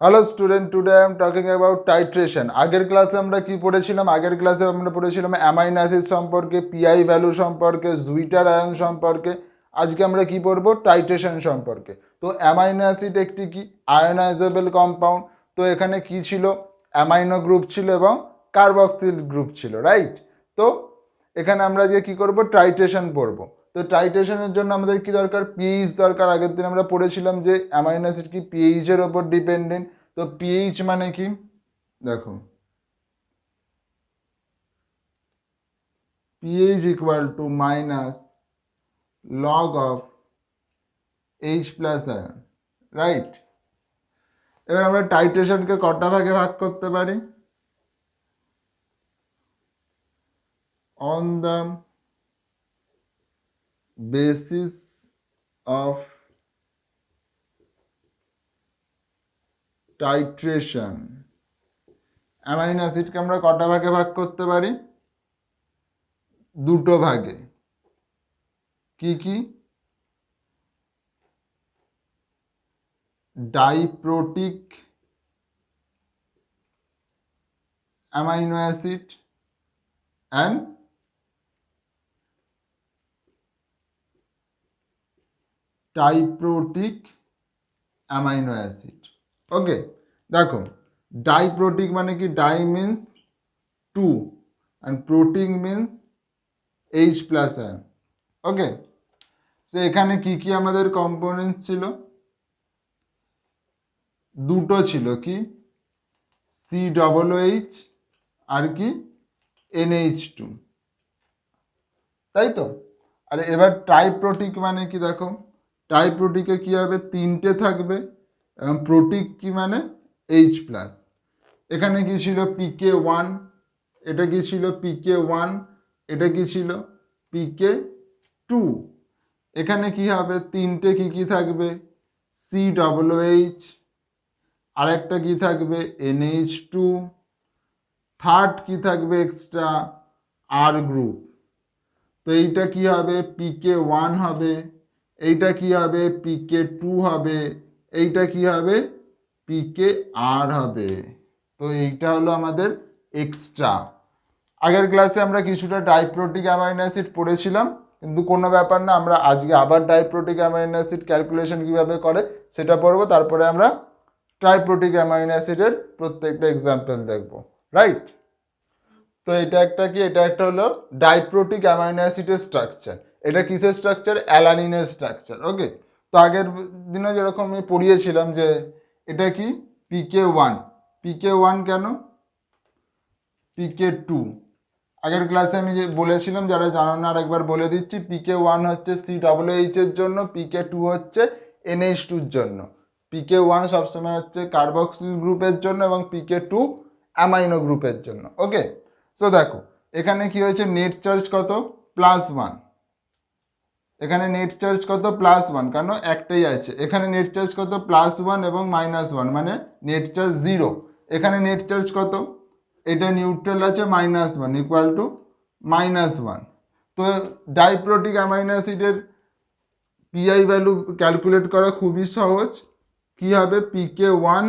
Hello student, today I am talking about titration. আগের ক্লাসে আমরা কি পড়েছিলাম? আগের ক্লাসে আমরা পড়েছিলাম অ্যামাইন অ্যাসিড সম্পর্কে, পিআই ভ্যালু সম্পর্কে, জুইটার আয়ন সম্পর্কে। আজকে আমরা কি পড়বো? টাইট্রেশন সম্পর্কে। তো অ্যামাইনো অ্যাসিড একটি কি আয়নাইজেবল কম্পাউন্ড। তো এখানে কি ছিল? অ্যামাইনো গ্রুপ ছিল এবং কার্বক্সিল গ্রুপ ছিল, রাইট? তো এখানে আমরা যে কি করব? টাইট্রেশন পড়বো। তো টাইট্রেশনের জন্য আমাদের কি দরকার? পিএইচ দরকার। আগের দিন আমরা পড়েছিলাম যে অ্যামাইনো অ্যাসিড কি পিএইচ এর উপর ডিপেন্ডেন্ট। তো পিএইচ মানে কি? দেখো, pH equal to minus log of H plus ion, right? এবার আমরা টাইট্রেশনকে কটা ভাগে ভাগ করতে পারি? On the basis of titration amino অ্যাসিডকে আমরা কটা ভাগে ভাগ করতে পারি? দুটো ভাগে। কি কি? Diprotic amino acid and triprotic amino acid. Okay, দেখো, ডাইপ্রোটিক মানে কি? Di means two and protic means H plus ion. Okay, তো এখানে কি কি আমাদের কম্পোনেন্টস ছিল? দুটো ছিল। কি? COOH আর কি NH2, তাই তো? আর এবার ট্রাইপ্রোটিক মানে কি? দেখো, ট্রাইপ্রোটিকে কি হবে? তিনটে থাকবে এবং প্রোটিক কি মানে H প্লাস। এখানে কি ছিল? PK1, এটা কি ছিল? PK1, এটা কি ছিল? PK2। এখানে কি হবে? তিনটে কি কি থাকবে? COOH, আরেকটা কি থাকবে? NH2, থার্ড কি থাকবে এক্সট্রা? আর গ্রুপ। তো এইটা কি হবে? PK1 হবে। এইটা কি হবে? PK2 হবে। এইটা কি হবে? PKR হবে। তো এইটা হলো আমাদের এক্সট্রা। আগের ক্লাসে আমরা কিছুটা ডাইপ্রোটিক অ্যামাইনো অ্যাসিড পড়েছিলাম, কিন্তু কোনো ব্যাপার না, আমরা আজকে আবার ডাইপ্রোটিক অ্যামাইনো অ্যাসিড ক্যালকুলেশন কীভাবে করে সেটা পড়বো। তারপরে আমরা ট্রাইপ্রোটিক অ্যামাইনো অ্যাসিডের প্রত্যেকটা এক্সাম্পল দেখব, রাইট? তো এটা একটা কি? এটা একটা হলো ডাইপ্রোটিক অ্যামাইনো অ্যাসিডের স্ট্রাকচার। এটা কিসের স্ট্রাকচার? অ্যালানিনের স্ট্রাকচার। ওকে, তো আগের দিনে যেরকম আমি পড়িয়েছিলাম যে এটা কি PK1, PK1 কেন? PK2 আগের ক্লাসে আমি যে বলেছিলাম, যারা জানো না আরেকবার বলে দিচ্ছি। PK1 হচ্ছে COOH এর জন্য, PK2 হচ্ছে NH2 এর জন্য। PK1 সবসময় হচ্ছে কার্বক্সিল গ্রুপের জন্য এবং PK2 অ্যামাইনো গ্রুপের জন্য। ওকে, সো দেখো এখানে কি হয়েছে? নেট চার্জ কত? +1। এখানে নেট চার্জ কত? +1, কেন? একটাই আছে। এখানে নেট চার্জ কত? +1 এবং -1, মানে নেট চার্জ 0। এখানে নেট চার্জ কত? এটা নিউট্রাল আছে, -1 ইকুয়াল টু -1। তো ডাইপ্রোটিক অ্যামাইনো অ্যাসিডের পিআই ভ্যালু ক্যালকুলেট করা খুবই সহজ। কি হবে? PK1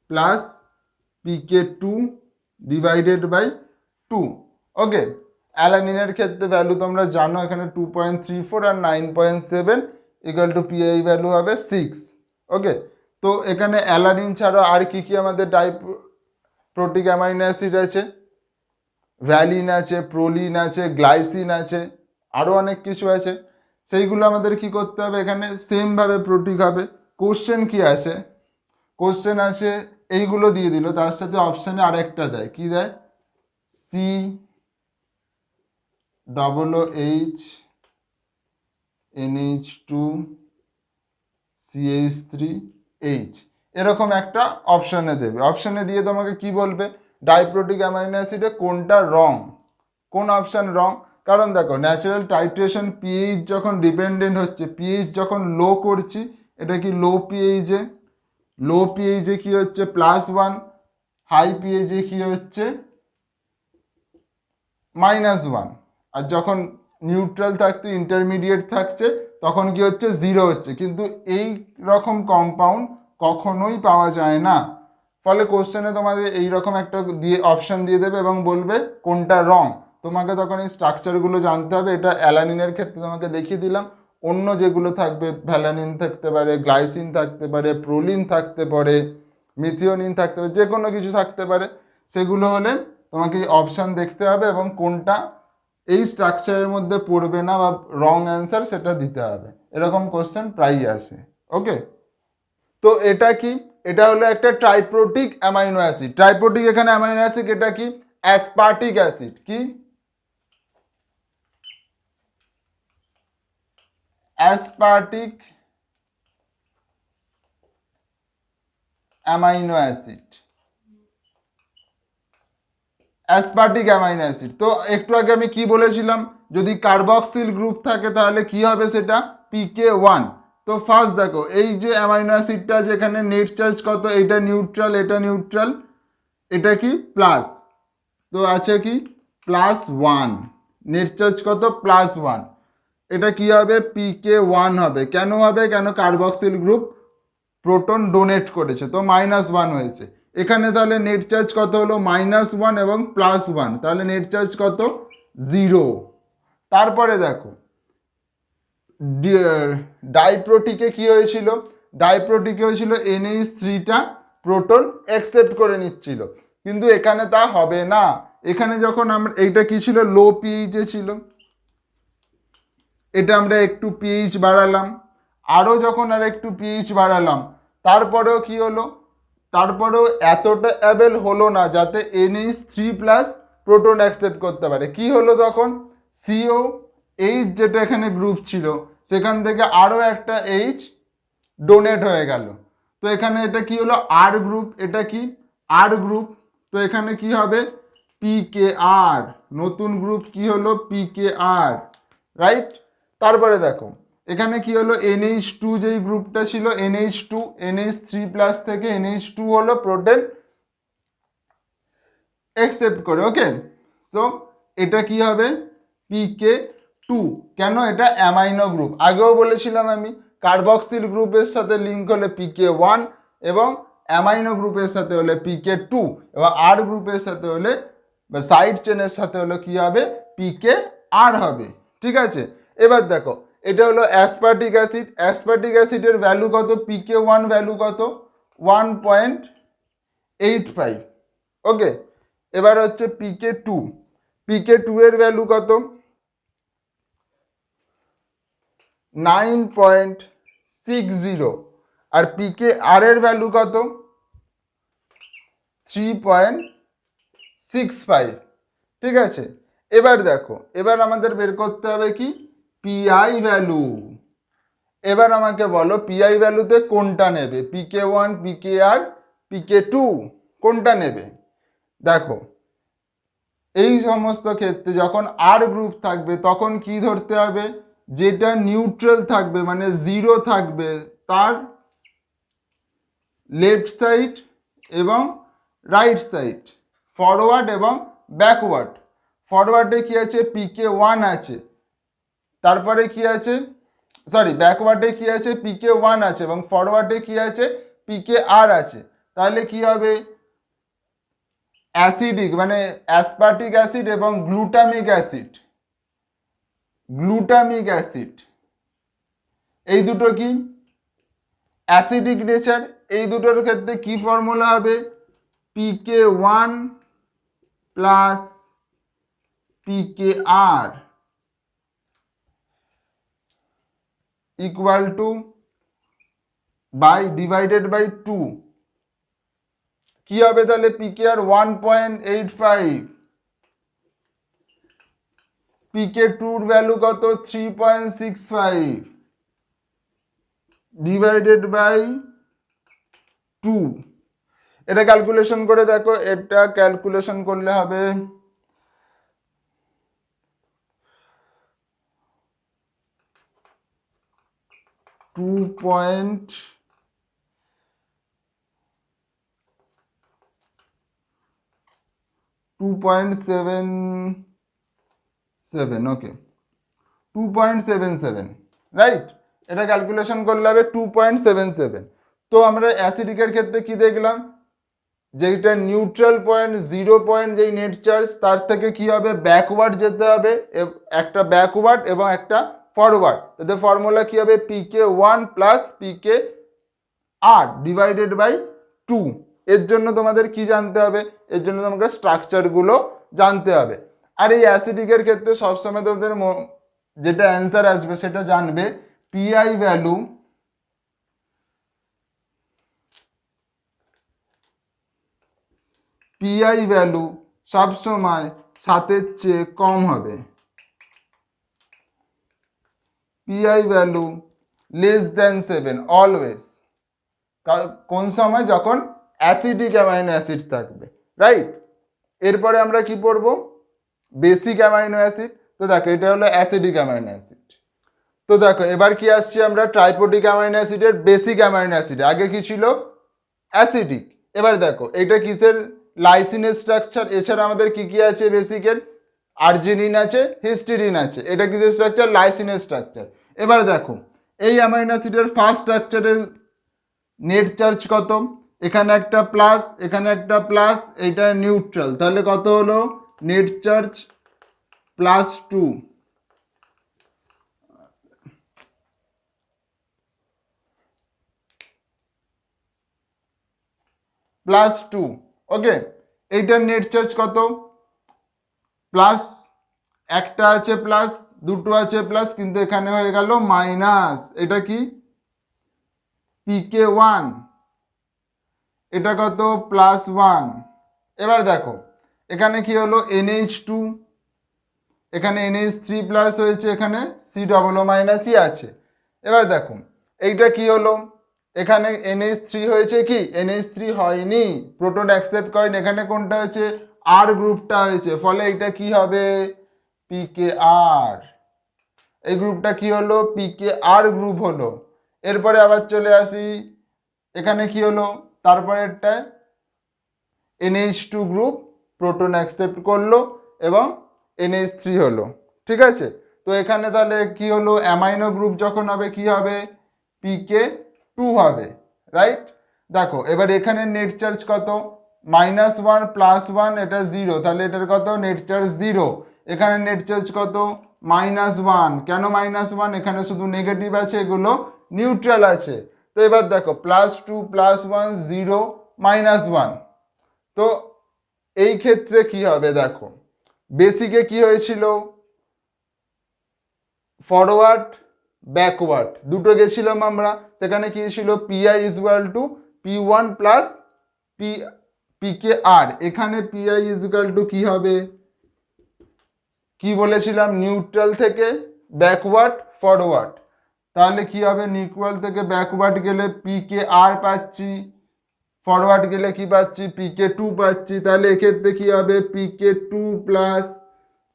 plus PK2 divided by 2। Okay, অ্যালানিনের ক্ষেত্রে ভ্যালু তোমরা জানো, এখানে 2.34 আর 9.7 ইকুয়াল টু পিআই ভ্যালু হবে 6। ওকে, তো এখানে অ্যালানিন ছাড়া আর কি কি আমাদের ডাইপ্রোটিক অ্যামাইনো অ্যাসিড আছে? ভ্যালিন আছে, প্রোলিন আছে, গ্লাইসিন আছে, আরও অনেক কিছু আছে। সেইগুলো আমাদের কি করতে হবে? এখানে সেমভাবে প্রোটিক হবে। কোশ্চেন কি আছে? কোশ্চেন আছে এইগুলো দিয়ে দিল, তার সাথে অপশানে আরেকটা দেয়। কি দেয়? COOH NH2 CH3H, এরকম একটা অপশানে দেবে। অপশানে দিয়ে তোমাকে কি বলবে? ডাইপ্রোটিক অ্যামাইনো অ্যাসিডে কোনটা রং, কোন অপশান রং। কারণ দেখো, ন্যাচারাল টাইট্রেশন পিএইচ যখন ডিপেন্ডেন্ট হচ্ছে, পিএইচ যখন লো করছি, এটা কি লো পিএইচে? লো পিএইচে কি হচ্ছে? +1। হাই পিএইচে কি হচ্ছে? -1। আর যখন নিউট্রাল থাকছে, ইন্টারমিডিয়েট থাকছে, তখন কি হচ্ছে? 0 হচ্ছে। কিন্তু এই রকম কম্পাউন্ড কখনোই পাওয়া যায় না। ফলে কোশ্চেনে তোমাদের এইরকম একটা দিয়ে অপশান দিয়ে দেবে এবং বলবে কোনটা রং। তোমাকে তখন এই স্ট্রাকচারগুলো জানতে হবে। এটা অ্যালানিনের ক্ষেত্রে তোমাকে দেখিয়ে দিলাম। অন্য যেগুলো থাকবে, ভ্যালানিন থাকতে পারে, গ্লাইসিন থাকতে পারে, প্রোলিন থাকতে পারে, মিথিওনিন থাকতে পারে, যে কোনো কিছু থাকতে পারে। সেগুলো হলে তোমাকে অপশান দেখতে হবে এবং কোনটা এই স্ট্রাকচারের মধ্যে পড়বে না বা রং অ্যান্সার সেটা দিতে হবে। এরকম কোশ্চেন প্রায়ই আসে। ওকে, তো এটা কি? এটা হলো একটা ট্রাইপ্রোটিক অ্যামাইনো অ্যাসিড। ট্রাইপ্রোটিক এখানে অ্যামাইনো অ্যাসিড, এটা কি? Aspartic acid. কি? Aspartic amino acid. Aspartic amino acid. তো একটু আগে আমি কি বলেছিলাম, যদি কার্বক্সিল গ্রুপ থাকে তাহলে কি হবে সেটা? PK1। তো ফার্স্ট দেখো, এই যে অ্যামাইনো অ্যাসিডটা যেখানে নেট চার্জ কত, এটা নিউট্রাল, এটা নিউট্রাল, এটা কি প্লাস, তো আছে কি +1, নেট চার্জ কত +1, এটা কি হবে PK1 হবে। কেন হবে? কেন কার্বক্সিল গ্রুপ প্রোটন ডোনেট করেছে, তো -1 হয়েছে। এখানে তাহলে নেট চার্জ কত হলো? -1 এবং +1, তাহলে নেট চার্জ কত? 0। তারপরে দেখো ডাইপ্রোটিকে কি হয়েছিল? ডাইপ্রোটিকে হয়েছিল NH3টা প্রোটন অ্যাকসেপ্ট করে নিচ্ছিল, কিন্তু এখানে তা হবে না। এখানে যখন আমরা, এইটা কি ছিল? লো পিএইচে ছিল, এটা আমরা একটু পিএইচ বাড়ালাম, আরও যখন আর একটু পিএইচ বাড়ালাম, তারপরেও কি হলো? তারপরেও এতটা অ্যাবেল হলো না যাতে NH3+ প্রোটন অ্যাকসেপ্ট করতে পারে। কি হলো তখন? COH যেটা এখানে গ্রুপ ছিল, সেখান থেকে আরও একটা H ডোনেট হয়ে গেল। তো এখানে এটা কি হলো? আর গ্রুপ। এটা কি? আর গ্রুপ। তো এখানে কি হবে? PKR, নতুন গ্রুপ কি হলো? PKR, right? তারপরে দেখো এখানে কি হলো? NH2 যেই গ্রুপটা ছিল, NH2, NH3+ থেকে NH2 হলো প্রোটন অ্যাকসেপ্ট করে। ওকে, সো এটা কি হবে? PK2। কেন? এটা অ্যামাইনো গ্রুপ। আগেও বলেছিলাম আমি, কার্বক্সিল গ্রুপের সাথে লিঙ্ক হলে PK1 এবং অ্যামাইনো গ্রুপের সাথে হলে PK2 এবং আর গ্রুপের সাথে হলে বা সাইড চেনের সাথে হলো কি হবে? PKR হবে। ঠিক আছে, এবার দেখো এটা হলো অ্যাসপার্টিক অ্যাসিড। অ্যাসপার্টিক অ্যাসিডের ভ্যালু কত? PK1 ভ্যালু কত? 1.85। ওকে, এবার হচ্ছে PK2। PK2 এর ভ্যালু কত? 9.60। আর PKR এর ভ্যালু কত? 3.65। ঠিক আছে, এবার দেখো, এবার আমাদের বের করতে হবে কি? PI value. এবার আমাকে বলো PI ভ্যালুতে কোনটা নেবে? PK1, PKR, PK2, কোনটা নেবে? দেখো এই সমস্ত ক্ষেত্রে যখন আর গ্রুপ থাকবে তখন কি ধরতে হবে? যেটা নিউট্রাল থাকবে, মানে 0 থাকবে, তার লেফট সাইড এবং রাইট সাইড, ফরওয়ার্ড এবং ব্যাকওয়ার্ড। ফরওয়ার্ডে কি আছে? PK1 আছে, তারপরে কি আছে? সরি, ব্যাকওয়ার্ডে কি আছে? PK1 আছে এবং ফরওয়ার্ডে কি আছে? PKR আছে। তাহলে কি হবে? অ্যাসিডিক মানে অ্যাসপার্টিক অ্যাসিড এবং গ্লুটামিক অ্যাসিড, গ্লুটামিক অ্যাসিড এই দুটো কি? Acidic nature. এই দুটোর ক্ষেত্রে কি ফর্মুলা হবে? PK1 plus PKR equal to divided by 2। কি হবে তাহলে? PKR 1.85, PK2 এর ভ্যালু কত? 3.65 ডিভাইডেড বাই 2। এটা ক্যালকুলেশন করে দেখো, এটা ক্যালকুলেশন করলে হবে 2.77, ওকে 2.77, রাইট? এটা ক্যালকুলেশন করলে হবে 2.77। তো আমরা অ্যাসিডিকের ক্ষেত্রে কি দেখলাম, যেটা নিউট্রাল পয়েন্ট 0 পয়েন্ট যেই নেট চার্জ তার থেকে কি হবে ব্যাকওয়ার্ড যেতে হবে, একটা ব্যাকওয়ার্ড এবং একটা ফরওয়ার্ড। তাতে ফর্মুলা কি হবে pk1 plus pkr divided by 2। এর জন্য তোমাদের কি জানতে হবে, এর জন্য তোমাকে স্ট্রাকচারগুলো জানতে হবে। আর এই অ্যাসিডিকের ক্ষেত্রে সবসময় তোমাদের যেটা অ্যান্সার আসবে সেটা জানবে পিআই ভ্যালু সবসময় 7-এর চেয়ে কম হবে, PI value less than 7 always. কোন সময়, যখন অ্যাসিডিক অ্যামাইনো অ্যাসিড থাকবে, রাইট। এরপরে আমরা কি পড়ব, বেসিক অ্যামাইনো অ্যাসিড। তো দেখো এটা হলো অ্যাসিডিক অ্যামাইনো অ্যাসিড। তো দেখো এবার কি আসছে আমরা ট্রাইপোটিক অ্যামাইনো অ্যাসিডের বেসিক অ্যামাইনো অ্যাসিড। আগে কি ছিল অ্যাসিডিক। এবার দেখো এটা কিসের, লাইসিনের স্ট্রাকচার। এছাড়া আমাদের কি কি আছে বেসিকের, আর্জিনিন আছে, হিস্টিডিন আছে। এটা কিসের স্ট্রাকচার, লাইসিনের স্ট্রাকচার। এবার দেখো এই অ্যামাইনো অ্যাসিডের ফার্স্ট স্ট্রাকচারের নেট চার্জ কত, এখানে একটা প্লাস, এখানে একটা প্লাস, এইটা নিউট্রাল, তাহলে কত হলো নেট চার্জ +2 +2। ওকে, এইটার নেট চার্জ কত, প্লাস একটা আছে প্লাস, দুটো আছে প্লাস, কিন্তু এখানে হয়ে গেল মাইনাস। এটা কি pk1, এটা কত +1। এবার দেখো এখানে কি হলো NH2, এখানে NH3 প্লাস হয়েছে, এখানে C=- আছে। এবার দেখো এইটা কি হলো, এখানে NH3 হয়েছে কি, NH3 হয়নি, প্রোটন অ্যাকসেপ্ট করেনি, এখানে কোনটা হয়েছে আর গ্রুপটা হয়েছে, ফলে এটা কি হবে pKr। এই গ্রুপটা কি হলো pKr গ্রুপ হলো। এরপরে আবার চলে আসি, এখানে কি হলো, তারপরে একটা NH2 গ্রুপ প্রোটন অ্যাকসেপ্ট করলো এবং NH3 হলো, ঠিক আছে। তো এখানে তাহলে কি হলো, অ্যামাইনো গ্রুপ যখন হবে কি হবে pK2 হবে, রাইট। দেখো এবার এখানে নেট চার্জ কত, -1 +1, এটা 0, তাহলে এটার কত নেট চার্জ 0। এখানে নেট চার্জ কত -1, কেন -1, এখানে শুধু নেগেটিভ আছে, এগুলো নিউট্রাল আছে। তো এবার দেখো +2 +1 0 -1। তো এই ক্ষেত্রে কি হবে, দেখো বেসিকে কি হয়েছিল, ফরওয়ার্ড ব্যাকওয়ার্ড দুটো গেছিলাম আমরা, সেখানে কি ছিল PI = P1 প্লাস PKR। এখানে PI = কি হবে, কি বলেছিলাম, নিউট্রাল থেকে ব্যাকওয়ার্ড ফরওয়ার্ড। তাহলে কি হবে, নিউট্রাল থেকে ব্যাকওয়ার্ড গেলে PKR পাচ্ছি, ফরওয়ার্ড গেলে কি পাচ্ছি PK2 পাচ্ছি। তাহলে এক্ষেত্রে কি হবে PK2 plus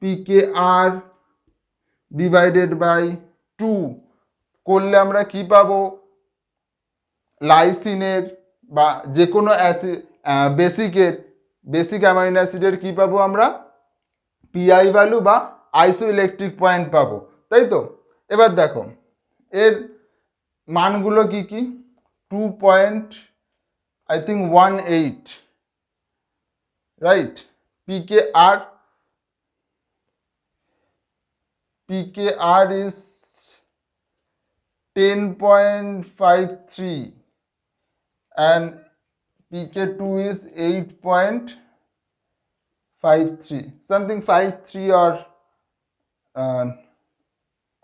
PKR divided by 2 করলে আমরা কি পাবো, লাইসিনের বা যে কোনো বেসিক অ্যামাইনো অ্যাসিডের কি পাবো আমরা পিআই ভ্যালু বা আইসোইলেকট্রিক পয়েন্ট পাবো, তাই তো। এবার দেখো এর মানগুলো কি কি, 2.18, right. PKR is 10.53 and PK2 is 8.53, something 53 or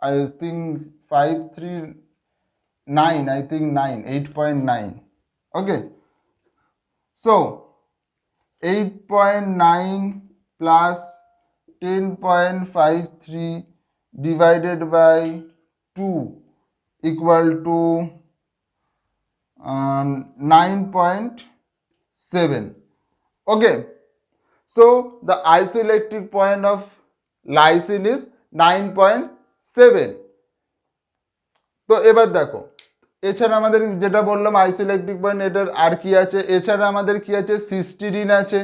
I think 539, I think 8.9. Okay, so 8.9 plus 10.53 divided by 2 equal to 9.7. Okay, so the isoelectric point of lysine is 9.7. তো এবার দেখো এছাড়া আমাদের যেটা বললাম আইসোইলেকট্রিক পয়েন্ট, এটার আর কি আছে, এছাড়া আমাদের কি আছে সিস্টিডিন আছে,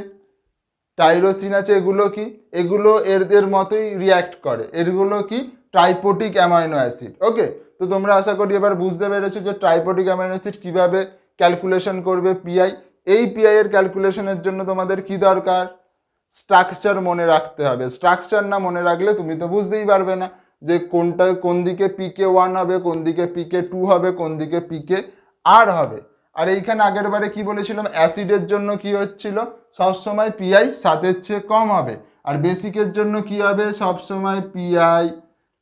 টাইরোসিন আছে। এগুলো কি, এগুলো এর মতোই রিয়াক্ট করে, এগুলো কি ট্রাইপোটিক অ্যামাইনো অ্যাসিড। ওকে, তো তোমরা আশা করি এবার বুঝতে পেরেছো যে ট্রাইপোটিক অ্যামাইনো অ্যাসিড কীভাবে ক্যালকুলেশন করবে পিআই। এই পিআই এর ক্যালকুলেশনের জন্য তোমাদের কি দরকার? স্ট্রাকচার মনে রাখতে হবে। স্ট্রাকচার না মনে রাখলে তুমি তো বুঝতেই পারবে না যে কোনটা কোন দিকে পিকে 1 হবে, কোন দিকে পিকে 2 হবে, কোন দিকে পিকে আর হবে। আর এইখানে আগের বারে কি বলেছিলাম, অ্যাসিডের জন্য কি হচ্ছিল, সবসময় পিআই 7-এর চেয়ে কম হবে। আর বেসিকের জন্য কি হবে, সবসময় পিআই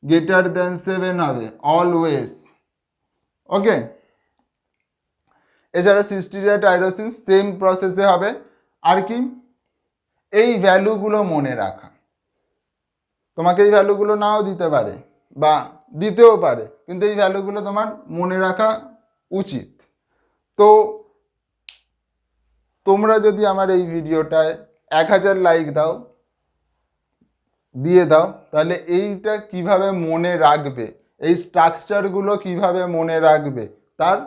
গ্রেটার দেন 7 হবে অলওয়েজ। ওকে, এছাড়া সিস্টিরিয়া টাইরোসিন সেম প্রসেসে হবে। আর কি, এই ভ্যালুগুলো মনে রাখা। তোমাকে এই ভ্যালুগুলো নাও দিতে পারে বা দিতেও পারে, কিন্তু এই ভ্যালুগুলো তোমার মনে রাখা উচিত। তো তোমরা যদি আমার এই ভিডিওটায় 1000 লাইক দিয়ে দাও, তাহলে এইটা কিভাবে মনে রাখবে, এই স্ট্রাকচারগুলো কিভাবে মনে রাখবে, তার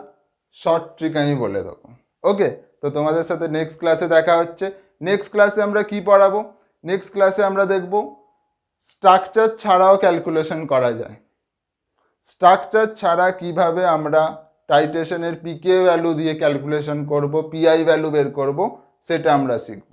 শর্ট ট্রিক আমি বলে দেবো। ওকে, তো তোমাদের সাথে নেক্সট ক্লাসে দেখা হচ্ছে। নেক্সট ক্লাসে আমরা কি পড়াবো? নেক্সট ক্লাসে আমরা দেখব স্ট্রাকচার ছাড়াও ক্যালকুলেশন করা যায়। স্ট্রাকচার ছাড়া কিভাবে আমরা টাইট্রেশনের পিকে ভ্যালু দিয়ে ক্যালকুলেশন করব, পিআই ভ্যালু বের করব, সেটা আমরা শিখব।